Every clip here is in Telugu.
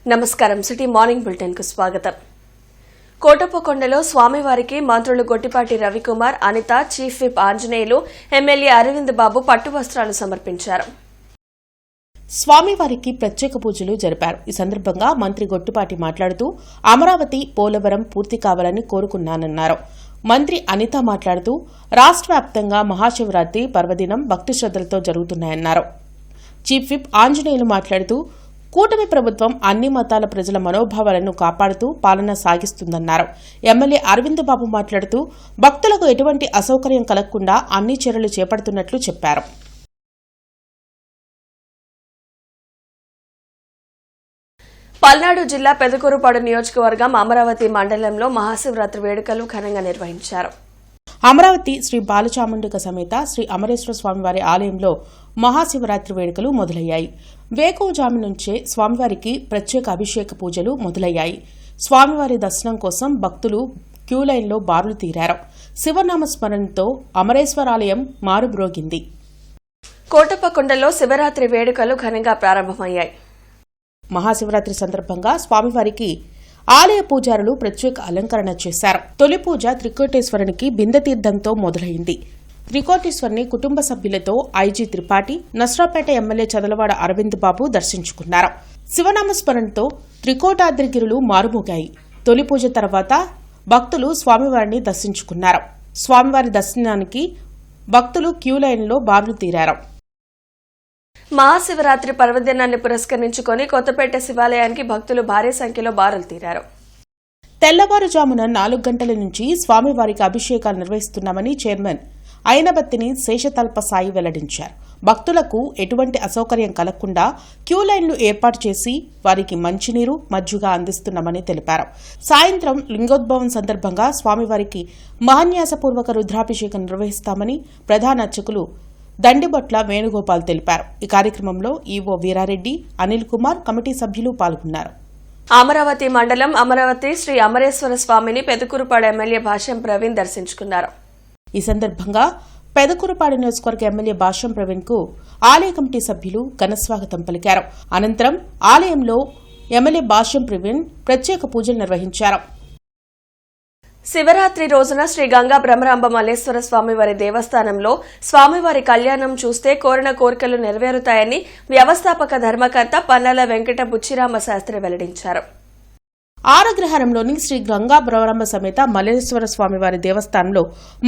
నమస్కారం. సిటీ మార్నింగ్ బులెటిన్ కు స్వాగతం. కోటప్పకొండలో స్వామివారికి మంత్రులు Gottipati Ravikumar, Anitha, chief whip Anjaneyulu, MLA Aravind Babu పట్టు వస్త్రాలు సమర్పించారు. స్వామివారికి ప్రత్యేక పూజలు జరిపారు. ఈ సందర్భంగా మంత్రి గొట్టిపాటి మాట్లాడుతూ అమరావతి, పోలవరం పూర్తి కావాలని కోరుకున్నానన్నారు. మంత్రి అనిత మాట్లాడుతూ రాష్ట్ర వ్యాప్తంగా మహాశివరాత్రి పర్వదినం భక్తి శ్రద్దలతో జరుగుతున్నాయన్నారు. చీఫ్ విప్ ఆంజనేయులు మాట్లాడుతూ కూటమి ప్రభుత్వం అన్ని మతాల ప్రజల మనోభావాలను కాపాడుతూ పాలన సాగిస్తుందన్నారు. ఎమ్మెల్యే అరవింద్ బాబు మాట్లాడుతూ భక్తులకు ఎటువంటి అసౌకర్యం కలగకుండా అన్ని చర్యలు చేపడుతున్నట్లు చెప్పారు. పల్నాడు జిల్లా పెదకూరుపాడు నియోజకవర్గం అమరావతి మండలంలో మహాశివరాత్రి వేడుకలు ఘనంగా నిర్వహించారు. అమరావతి శ్రీ బాలచాముండిక సమేత శ్రీ అమరేశ్వర స్వామివారి ఆలయంలో మహాశివరాత్రి వేడుకలు మొదలయ్యాయి. వేకువజాము నుంచే స్వామివారికి ప్రత్యేక అభిషేక పూజలు మొదలయ్యాయి. స్వామివారి దర్శనం కోసం భక్తులు క్యూలైన్లో బారులు తీరారు. శివనామ స్మరణతో అమరేశ్వరాలయం మారుబ్రోగింది. కోటప్పకొండలో శివరాత్రి వేడుకలు ఘనంగా ప్రారంభమయ్యాయి. మహాశివరాత్రి సందర్భంగా స్వామివారికి ఆలయ పూజారులు ప్రత్యేక అలంకరణ చేశారు. తొలి పూజ త్రికోటేశ్వరునికి బిందతీర్థంతో మొదలైంది. త్రికోటేశ్వరుని కుటుంబ సభ్యులతో ఐజీ త్రిపాఠి, నస్రాపేట ఎమ్మెల్యే చదలవాడ అరవింద్ బాబు దర్శించుకున్నారు. శివనామస్మరణతో త్రికోటాద్రిగిరులు మారుమోగాయి. తొలి పూజ తర్వాత భక్తులు స్వామివారిని దర్శించుకున్నారు. స్వామివారి దర్శనానికి భక్తులు క్యూలైన్లో బారులు తీరారు. మహాశివరాత్రి పర్వదినాన్ని పురస్కరించుకుని కొత్తపేట శివాలయానికి భక్తులు భారీ సంఖ్యలో బారులు తీరారు. తెల్లవారుజామున 4 గంటల నుంచి స్వామివారికి అభిషేకాలు నిర్వహిస్తున్నామని చైర్మన్ అయినబత్తిని శేషతల్ప సాయి వెల్లడించారు. భక్తులకు ఎటువంటి అసౌకర్యం కలగకుండా క్యూలైన్లు ఏర్పాటు చేసి వారికి మంచినీరు, మజ్జిగ అందిస్తున్నామని తెలిపారు. సాయంత్రం లింగోద్భవం సందర్భంగా స్వామివారికి మహాన్యాసపూర్వక రుద్రాభిషేకం నిర్వహిస్తామని ప్రధాన అర్చకులు దండిబొట్ల వేణుగోపాల్ తెలిపారు. ఈ కార్యక్రమంలో ఈవో వీరారెడ్డి, అనిల్ కుమార్, కమిటీ సభ్యులు పాల్గొన్నారు. అమరావతి మండలం అమరావతి శ్రీ అమరేశ్వర స్వామిని పెదకూరుపాడు ఎమ్మెల్యే భాష్యం ప్రవీణ్ దర్శించుకున్నారు. ఈ సందర్భంగా పెదకూరుపాడు నియోజకవర్గ ఎమ్మెల్యే భాష్యం ప్రవీణ్ కు ఆలయ కమిటీ సభ్యులు ఘనస్వాగతం పలికారు. అనంతరం ఆలయంలో ఎమ్మెల్యే భాష్యం ప్రవీణ్ ప్రత్యేక పూజలు నిర్వహించారు. శివరాత్రి రోజున శ్రీ గంగా భ్రమరాంబ మల్లేశ్వర స్వామివారి దేవస్థానంలో స్వామివారి కళ్యాణం చూస్తే కోరిన కోరికలు నెరవేరుతాయని వ్యవస్థాపక ధర్మకర్త పన్నాల వెంకట బుచ్చిరామ శాస్త్రి వెల్లడించారు. ఆరగ్రహారంలోని శ్రీ గంగా భ్రమరాంబ సమేత మల్లేశ్వర స్వామివారి దేవస్థానంలో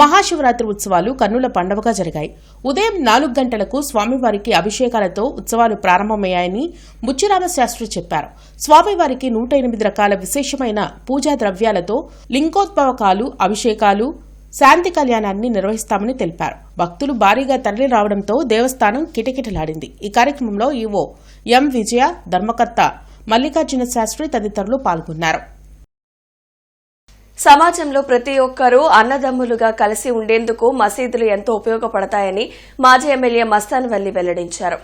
మహాశివరాత్రి ఉత్సవాలు కన్నుల పండుగగా జరిగాయి. ఉదయం 4 గంటలకు స్వామివారికి అభిషేకాలతో ఉత్సవాలు ప్రారంభమయ్యాయని బుచ్చిరామ శాస్త్రి చెప్పారు. స్వామివారికి 108 రకాల విశేషమైన పూజా ద్రవ్యాలతో లింగోద్భవకాలు, అభిషేకాలు, శాంతి కళ్యాణాన్ని నిర్వహిస్తామని తెలిపారు. భక్తులు భారీగా తరలి రావడంతో దేవస్థానం కిటకిటలాడింది. ఈ కార్యక్రమంలో ఈవో ఎం విజయ, ధర్మకర్త మల్లికార్జున శాస్త్రి తదితరులు పాల్గొన్నారు. సమాజంలో ప్రతి ఒక్కరూ అన్నదమ్ములుగా కలిసి ఉండేందుకు మసీదులు ఎంతో ఉపయోగపడతాయని మాజీ ఎమ్మెల్యే మస్తాన్ వల్లి వెల్లడించారు.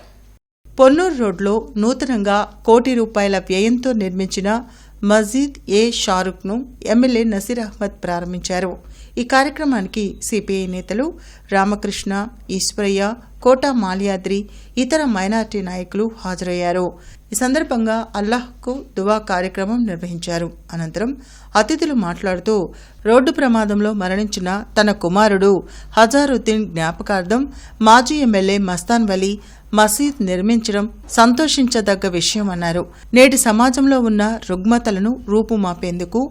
పొన్నూరు రోడ్లో నూతనంగా ₹1,00,00,000 వ్యయంతో నిర్మించిన మస్జిద్ ఏ షారుఖ్ ను ఎమ్మెల్యే నసీర్ అహ్మద్ ప్రారంభించారు. ఈ కార్యక్రమానికి సిపిఐ నేతలు రామకృష్ణ, ఈశ్వరయ్య, కోటా మాల్యాద్రి, ఇతర మైనార్టీ నాయకులు హాజరయ్యారు. ఈ సందర్భంగా అల్లాహ్కు దువా కార్యక్రమం నిర్వహించారు. అనంతరం అతిథులు మాట్లాడుతూ రోడ్డు ప్రమాదంలో మరణించిన తన కుమారుడు హజారుద్దీన్ జ్ఞాపకార్థం మాజీ ఎమ్మెల్యే మస్తాన్ వలీ మసీద్ నిర్మించడం సంతోషించదగ్గ విషయమన్నారు. నేటి సమాజంలో ఉన్న రుగ్మతలను రూపుమాపేందుకు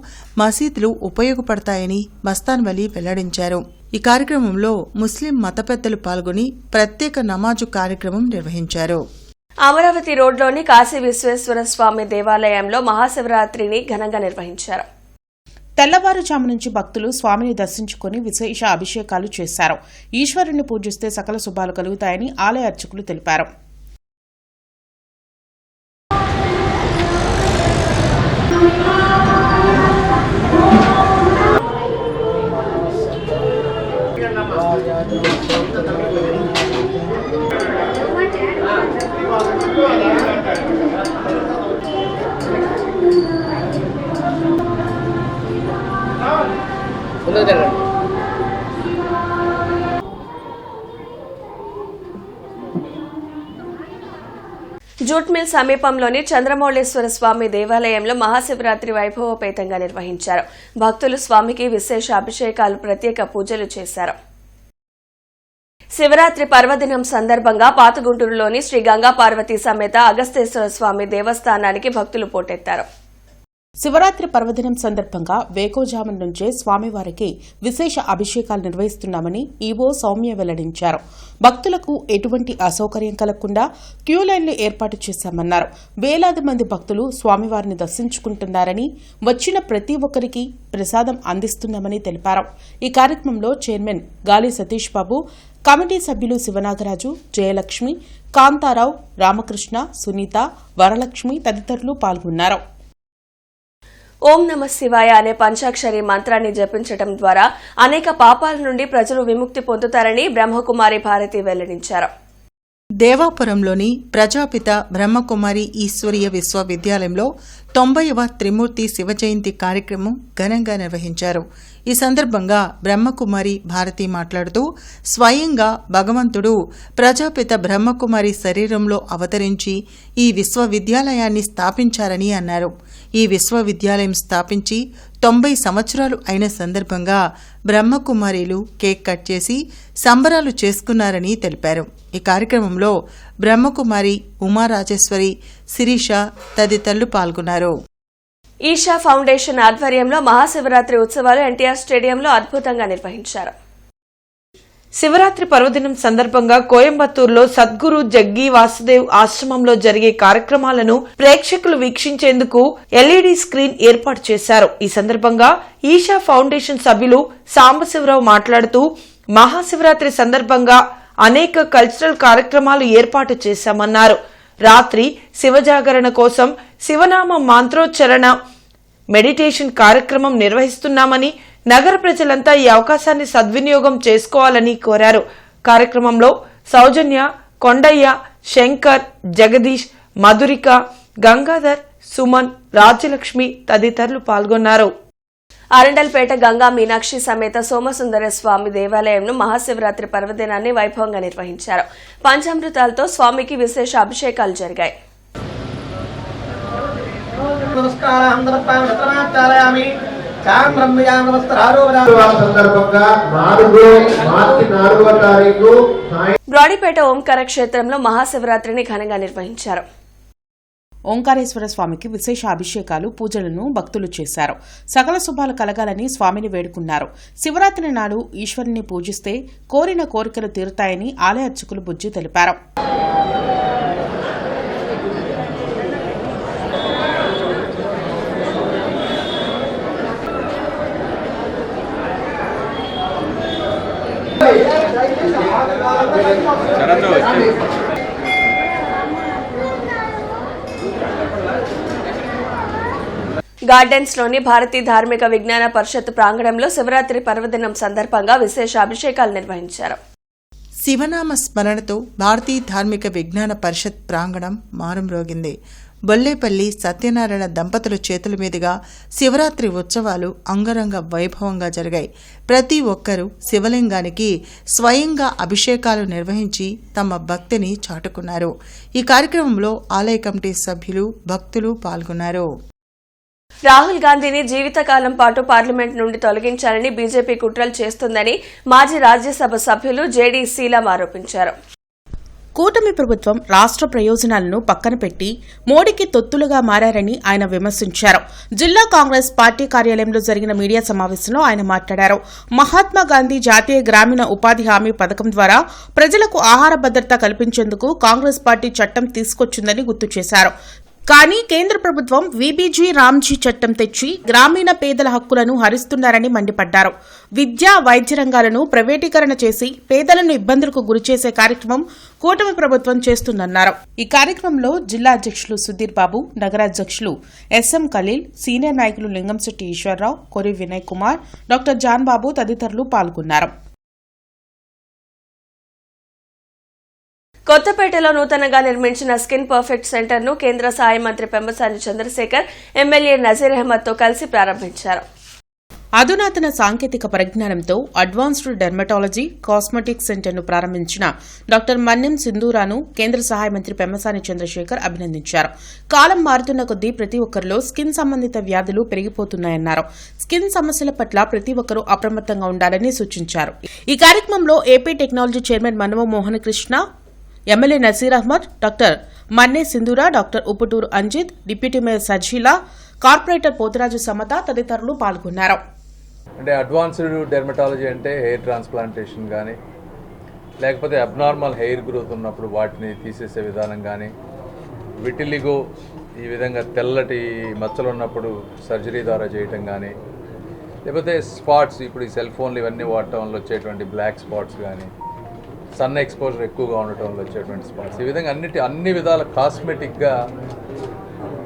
మసీదులు ఉపయోగపడతాయని మస్తాన్ వలీ వెల్లడించారు. ఈ కార్యక్రమంలో ముస్లిం మత పెద్దలు పాల్గొని ప్రత్యేక నమాజు కార్యక్రమం నిర్వహించారు. అమరావతి రోడ్లోని కాశీ విశ్వేశ్వర స్వామి దేవాలయంలో మహాశివరాత్రిని ఘనంగా నిర్వహించారు. తెల్లవారుజాము నుంచి భక్తులు స్వామిని దర్శించుకుని విశేష అభిషేకాలు చేశారు. ఈశ్వరుని పూజిస్తే సకల శుభాలు కలుగుతాయని ఆలయ అర్చకులు తెలిపారు. జూట్ మిల్ సమీపంలోని చంద్రమౌళేశ్వర స్వామి దేవాలయంలో మహాశివరాత్రి వైభవోపేతంగా నిర్వహించారు. భక్తులు స్వామికి విశేష అభిషేకాలు, ప్రత్యేక పూజలు చేశారు. శివరాత్రి పర్వదినం సందర్భంగా పాతగుంటూరులోని శ్రీ గంగా పార్వతీ సమేత అగస్తేశ్వర స్వామి దేవస్థానానికి భక్తులు పోటెత్తారు. శివరాత్రి పర్వదినం సందర్భంగా వేకోజామున నుంచే స్వామివారికి విశేష అభిషేకాలు నిర్వహిస్తున్నామని ఈవో సౌమ్య వెల్లడించారు. భక్తులకు ఎటువంటి అసౌకర్యం కలగకుండా క్యూ లైన్లు ఏర్పాటు చేశామన్నారు. వేలాది మంది భక్తులు స్వామివారిని దర్శించుకుంటున్నారని, వచ్చిన ప్రతి ఒక్కరికి ప్రసాదం అందిస్తున్నామని తెలిపారు. ఈ కార్యక్రమంలో చైర్మన్ గాలి సతీష్ బాబు, కమిటీ సభ్యులు శివనాగరాజు, జయలక్ష్మి, కాంతారావు, రామకృష్ణ, సునీత, వరలక్ష్మి తదితరులు పాల్గొన్నారు. ఓం నమ శివాయ అనే పంచాక్షరి మంత్రాన్ని జపించడం ద్వారా అనేక పాపాల నుండి ప్రజలు విముక్తి పొందుతారని బ్రహ్మకుమారి భారతి వెల్లడించారు. దేవాపురంలోని ప్రజాపిత బ్రహ్మకుమారి ఈశ్వరీయ విశ్వవిద్యాలయంలో 90వ త్రిమూర్తి శివ జయంతి కార్యక్రమం ఘనంగా నిర్వహించారు. ఈ సందర్భంగా బ్రహ్మకుమారి భారతి మాట్లాడుతూ, స్వయంగా భగవంతుడు ప్రజాపిత బ్రహ్మకుమారి శరీరంలో అవతరించి ఈ విశ్వవిద్యాలయాన్ని స్థాపించారని అన్నారు. ఈ విశ్వవిద్యాలయం స్థాపించి 90 సంవత్సరాలు అయిన సందర్భంగా బ్రహ్మకుమారీలు కేక్ కట్ చేసి సంబరాలు చేసుకున్నారని తెలిపారు. ఈ కార్యక్రమంలో బ్రహ్మకుమారి, ఉమారాజేశ్వరి, శిరీష తదితరులు పాల్గొన్నారు. ఈషా ఫౌండేషన్ ఆధ్వర్యంలో మహాశివరాత్రి ఉత్సవాలు ఎన్టీఆర్ స్టేడియంలో అద్భుతంగా నిర్వహించారు. శివరాత్రి పర్వదినం సందర్భంగా కోయంబత్తూరులో సద్గురు జగ్గి వాసుదేవ్ ఆశ్రమంలో జరిగే కార్యక్రమాలను ప్రేక్షకులు వీక్షించేందుకు ఎల్ఈడీ స్క్రీన్ ఏర్పాటు చేశారు. ఈ సందర్భంగా ఈషా ఫౌండేషన్ సభ్యులు సాంబశివరావు మాట్లాడుతూ, మహాశివరాత్రి సందర్భంగా అనేక కల్చరల్ కార్యక్రమాలు ఏర్పాటు చేశామన్నారు. రాత్రి శివజాగరణ కోసం శివనామ మంత్రోచ్చరణ, మెడిటేషన్ కార్యక్రమం నిర్వహిస్తున్నామని, నగర ప్రజలంతా ఈ అవకాశాన్ని సద్వినియోగం చేసుకోవాలని కోరారు. కార్యక్రమంలో సౌజన్య, కొండయ్య, శంకర్, జగదీష్, మధురిక, గంగాధర్, సుమన్, రాజ్యలక్ష్మి తదితరులు పాల్గొన్నారు. అరండల్పేట గంగా మీనాక్షి సమేత సోమసుందర స్వామి దేవాలయంలో మహాశివరాత్రి పర్వదినాన్ని వైభవంగా నిర్వహించారు. పంచామృతాలతో స్వామికి విశేష అభిషేకాలు జరిగాయి. బ్రాడీపేట ఓంకార క్షేత్రంలో మహాశివరాత్రిని ఘనంగా నిర్వహించారు. ఓంకారేశ్వర స్వామికి విశేష అభిషేకాలు, పూజలను భక్తులు చేశారు. సకల శుభాలు కలగాలని స్వామిని వేడుకున్నారు. శివరాత్రి నాడు ఈశ్వరుని పూజిస్తే కోరిన కోరికలు తీరుతాయని ఆలయ అర్చకులు బుజ్జి తెలిపారు. గార్డెన్స్ లోని భారతీయ ధార్మిక విజ్ఞాన పరిషత్ ప్రాంగణంలో శివరాత్రి పర్వదినం సందర్భంగా విశేష అభిషేకాలు నిర్వహించారు. శివనామ స్మరణతో భారతీయ ధార్మిక విజ్ఞాన పరిషత్ ప్రాంగణం మారుమ్రోగింది. బొల్లేపల్లి సత్యనారాయణ దంపతుల చేతుల మీదుగా శివరాత్రి ఉత్సవాలు అంగరంగ వైభవంగా జరిగాయి. ప్రతి ఒక్కరూ శివలింగానికి స్వయంగా అభిషేకాలు నిర్వహించి తమ భక్తిని చాటుకున్నారు. ఈ కార్యక్రమంలో ఆలయ కమిటీ సభ్యులు, భక్తులు పాల్గొన్నారు. రాహుల్ గాంధీని జీవితకాలం పాటు పార్లమెంట్ నుండి తొలగించాలని బీజేపీ కుట్రలు చేస్తుందని మాజీ రాజ్యసభ సభ్యులు జేడీ శీలం ఆరోపించారు. కూటమి ప్రభుత్వం రాష్ట్ర ప్రయోజనాలను పక్కన పెట్టి మోడీకి తొత్తులుగా మారారని ఆయన విమర్శించారు. జిల్లా కాంగ్రెస్ పార్టీ కార్యాలయంలో జరిగిన మీడియా సమావేశంలో ఆయన మాట్లాడారు. మహాత్మాగాంధీ జాతీయ గ్రామీణ ఉపాధి హామీ పథకం ద్వారా ప్రజలకు ఆహార భద్రత కల్పించేందుకు కాంగ్రెస్ పార్టీ చట్టం తీసుకొచ్చిందని గుర్తు చేశారు. కానీ కేంద్ర ప్రభుత్వం వీబీజీ రామ్జీ చట్టం తెచ్చి గ్రామీణ పేదల హక్కులను హరిస్తున్నారని మండిపడ్డారు. విద్య, వైద్య రంగాలను ప్రైవేటీకరణ చేసి పేదలను ఇబ్బందులకు గురిచేసే కార్యక్రమం కూటమి ప్రభుత్వం చేస్తుందన్నారు. ఈ కార్యక్రమంలో జిల్లా అధ్యక్షులు సుధీర్ బాబు, నగరాధ్యక్షులు ఎస్ఎం ఖలీల్, సీనియర్ నాయకులు లింగంశెట్టి ఈశ్వరరావు, కొరి వినయ్ కుమార్, డాక్టర్ జాన్ బాబు తదితరులు పాల్గొన్నారు. కొత్తపేటలో నూతనంగా నిర్మించిన స్కిన్ పర్ఫెక్ట్ సెంటర్ ను కేంద్ర సహాయ మంత్రి పెమ్మసాని చంద్రశేఖర్, ఎమ్మెల్యే నజీర్ అహ్మద్ తో కలిసి ప్రారంభించారు. అధునాతన సాంకేతిక పరిజ్ఞానంతో అడ్వాన్స్డ్ డెర్మటాలజీ కాస్మెటిక్ సెంటర్ను ప్రారంభించిన డాక్టర్ మన్నెం సింధూరాను కేంద్ర సహాయ మంత్రి పెమ్మసాని చంద్రశేఖర్ అభినందించారు. కాలం మారుతున్న కొద్దీ ప్రతి ఒక్కరిలో స్కిన్ సంబంధిత వ్యాధులు పెరిగిపోతున్నాయన్నారు. స్కిన్ సమస్యల పట్ల ప్రతి ఒక్కరూ అప్రమత్తంగా ఉండాలని సూచించారు. ఈ కార్యక్రమంలో AP technology chairman Manava Mohana Krishna, MLA Naseer Ahmed, doctor Manne Sindhura, doctor Upputuru Anjith, deputy mayor Sajila, corporator Poturaju Samatha తదితరులు పాల్గొన్నారు. అంటే అడ్వాన్స్డ్ డెర్మటాలజీ అంటే హెయిర్ ట్రాన్స్ప్లాంటేషన్ కానీ, లేకపోతే అబ్నార్మల్ హెయిర్ గ్రోత్ ఉన్నప్పుడు వాటిని తీసేసే విధానం కానీ, విటిలిగో ఈ విధంగా తెల్లటి మచ్చలు ఉన్నప్పుడు సర్జరీ ద్వారా చేయటం కానీ, లేకపోతే స్పాట్స్ ఇప్పుడు ఈ సెల్ ఫోన్లు ఇవన్నీ వాడటం వల్ల వచ్చేటువంటి బ్లాక్ స్పాట్స్ కానీ, సన్ ఎక్స్పోజర్ ఎక్కువగా ఉండటం వల్ల వచ్చేటువంటి స్పాట్స్, ఈ విధంగా అన్ని విధాల కాస్మెటిక్గా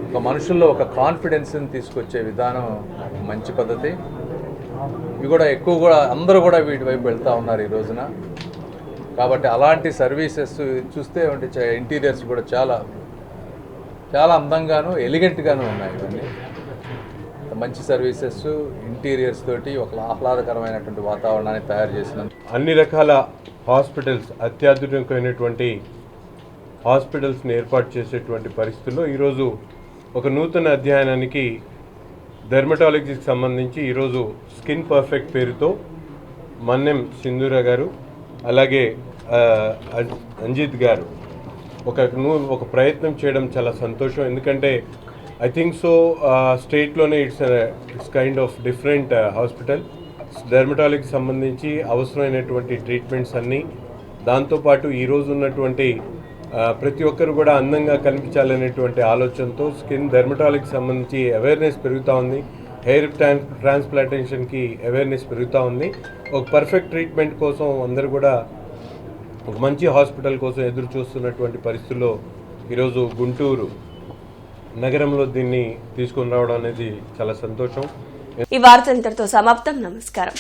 ఒక మనుషుల్లో ఒక కాన్ఫిడెన్స్ని తీసుకొచ్చే విధానం మంచి పద్ధతి. ఇవి కూడా అందరూ కూడా వీటి వైపు వెళ్తూ ఉన్నారు ఈ రోజున. కాబట్టి అలాంటి సర్వీసెస్ చూస్తే ఇంటీరియర్స్ కూడా చాలా చాలా అందంగాను ఎలిగెంట్గాను ఉన్నాయి. ఇవన్నీ మంచి సర్వీసెస్ ఇంటీరియర్స్ తోటి ఒక ఆహ్లాదకరమైనటువంటి వాతావరణాన్ని తయారు చేసిన అన్ని రకాల హాస్పిటల్స్, అత్యాధునికమైనటువంటి హాస్పిటల్స్ని ఏర్పాటు చేసేటువంటి పరిస్థితుల్లో ఈరోజు ఒక నూతన అధ్యయనానికి డెర్మటాలజీకి సంబంధించి ఈరోజు స్కిన్ పర్ఫెక్ట్ పేరుతో మన్నెం సింధూరా గారు అలాగే అంజిత్ గారు ఒక ప్రయత్నం చేయడం చాలా సంతోషం. ఎందుకంటే ఐ థింక్ సో స్టేట్లోనే it's kind of different hospital. డెర్మటాలజీకి సంబంధించి అవసరమైనటువంటి ట్రీట్మెంట్స్ అన్నీ, దాంతోపాటు ఈరోజు ఉన్నటువంటి ప్రతి ఒక్కరు కూడా అందంగా కనిపించాలనేటువంటి ఆలోచనతో స్కిన్ డెర్మటాలజీకి సంబంధించి అవేర్నెస్ పెరుగుతూ ఉంది. హెయిర్ ట్రాన్స్ప్లాంటేషన్కి అవేర్నెస్ పెరుగుతూ ఉంది. ఒక పర్ఫెక్ట్ ట్రీట్మెంట్ కోసం అందరూ కూడా ఒక మంచి హాస్పిటల్ కోసం ఎదురు చూస్తున్నటువంటి పరిస్థితుల్లో ఈరోజు గుంటూరు నగరంలో దీన్ని తీసుకొని రావడం అనేది చాలా సంతోషం. ఈ వార్త ఇంతటితో సమాప్తం. నమస్కారం.